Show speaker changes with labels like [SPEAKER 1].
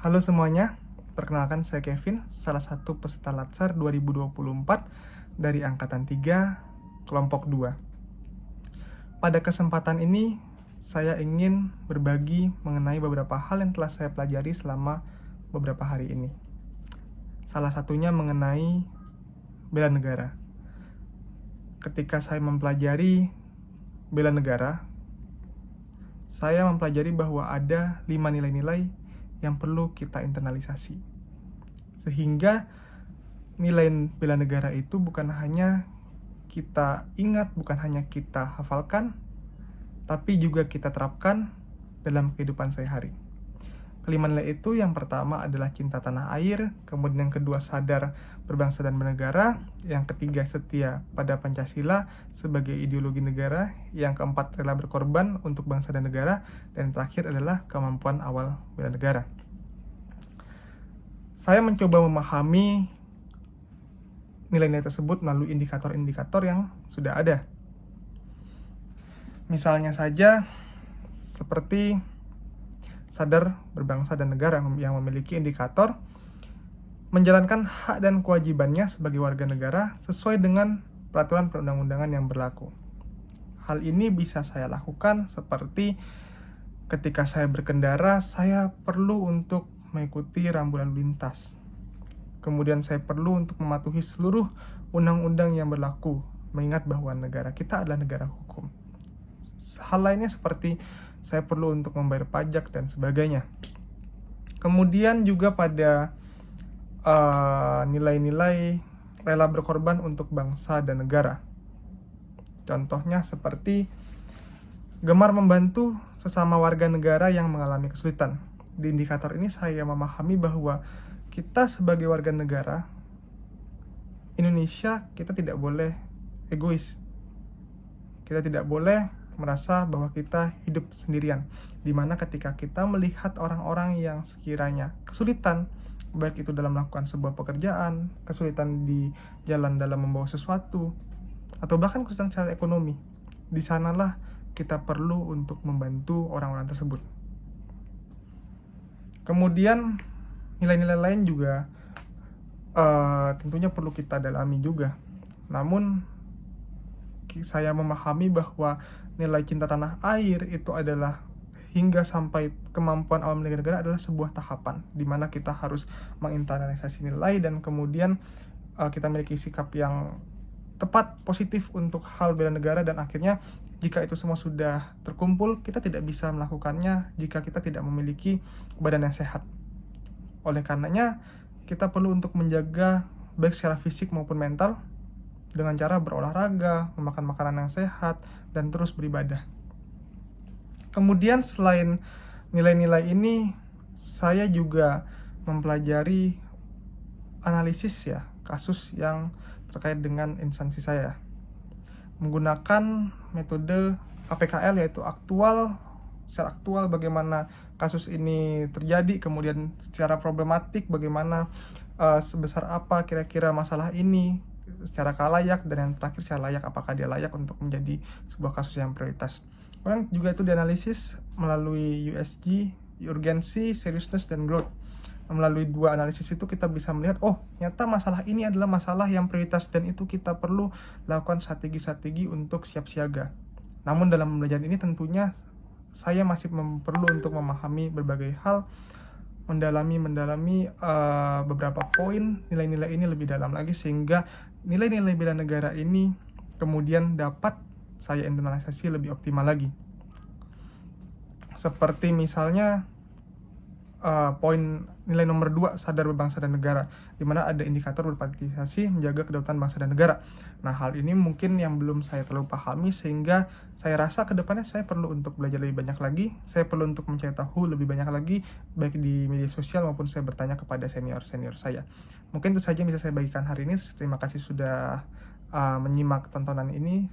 [SPEAKER 1] Halo semuanya, perkenalkan saya Kevin, salah satu peserta Latsar 2024 dari Angkatan 3, Kelompok 2. Pada kesempatan ini, saya ingin berbagi mengenai beberapa hal yang telah saya pelajari selama beberapa hari ini. Salah satunya mengenai bela negara. Ketika saya mempelajari bela negara, saya mempelajari bahwa ada 5 nilai-nilai yang perlu kita internalisasi. Sehingga nilai bela negara itu bukan hanya kita ingat, bukan hanya kita hafalkan, tapi juga kita terapkan dalam kehidupan sehari-hari. Kelima nilai itu yang pertama adalah cinta tanah air, kemudian yang kedua sadar berbangsa dan bernegara, yang ketiga setia pada Pancasila sebagai ideologi negara, yang keempat rela berkorban untuk bangsa dan negara, dan yang terakhir adalah kemampuan awal bela negara. Saya mencoba memahami nilai-nilai tersebut melalui indikator-indikator yang sudah ada. Misalnya saja seperti sadar berbangsa dan negara yang memiliki indikator menjalankan hak dan kewajibannya sebagai warga negara sesuai dengan peraturan perundang-undangan yang berlaku. Hal ini bisa saya lakukan seperti ketika saya berkendara, saya perlu untuk mengikuti rambu lalu lintas. Kemudian saya perlu untuk mematuhi seluruh undang-undang yang berlaku, mengingat bahwa negara kita adalah negara hukum. Hal lainnya seperti saya perlu untuk membayar pajak dan sebagainya. Kemudian juga pada nilai-nilai rela berkorban untuk bangsa dan negara. Contohnya seperti gemar membantu sesama warga negara yang mengalami kesulitan. Di indikator ini saya memahami bahwa kita sebagai warga negara Indonesia, kita tidak boleh egois. Kita tidak boleh merasa bahwa kita hidup sendirian, dimana ketika kita melihat orang-orang yang sekiranya kesulitan, baik itu dalam melakukan sebuah pekerjaan, kesulitan di jalan dalam membawa sesuatu, atau bahkan kesulitan secara ekonomi, di sanalah kita perlu untuk membantu orang-orang tersebut. Kemudian nilai-nilai lain juga tentunya perlu kita dalami juga. Namun saya memahami bahwa nilai cinta tanah air itu adalah hingga sampai kemampuan awal negara adalah sebuah tahapan di mana kita harus menginternalisasi nilai dan kemudian kita memiliki sikap yang tepat, positif untuk hal bela negara, dan akhirnya jika itu semua sudah terkumpul, kita tidak bisa melakukannya jika kita tidak memiliki badan yang sehat. Oleh karenanya, kita perlu untuk menjaga baik secara fisik maupun mental dengan cara berolahraga, memakan makanan yang sehat, dan terus beribadah. Kemudian selain nilai-nilai ini, saya juga mempelajari analisis kasus yang terkait dengan instansi saya. Menggunakan metode APKL, yaitu secara aktual bagaimana kasus ini terjadi, kemudian secara problematik bagaimana sebesar apa kira-kira masalah ini secara kalayak, dan yang terakhir secara layak, apakah dia layak untuk menjadi sebuah kasus yang prioritas. Kemudian juga itu dianalisis melalui USG, urgency, seriousness, dan growth. Melalui dua analisis itu kita bisa melihat, ternyata masalah ini adalah masalah yang prioritas dan itu kita perlu lakukan strategi-strategi untuk siap siaga. Namun dalam belajar ini tentunya saya masih perlu untuk memahami berbagai hal, mendalami beberapa poin nilai-nilai ini lebih dalam lagi, sehingga nilai-nilai bela negara ini kemudian dapat saya internalisasi lebih optimal lagi. Seperti misalnya poin nilai nomor 2, sadar berbangsa dan negara, di mana ada indikator berpartisipasi menjaga kedaulatan bangsa dan negara. Nah, hal ini mungkin yang belum saya terlalu pahami, sehingga saya rasa kedepannya saya perlu untuk belajar lebih banyak lagi, saya perlu untuk mencari tahu lebih banyak lagi, baik di media sosial maupun saya bertanya kepada senior-senior saya. Mungkin itu saja yang bisa saya bagikan hari ini. Terima kasih sudah menyimak tontonan ini.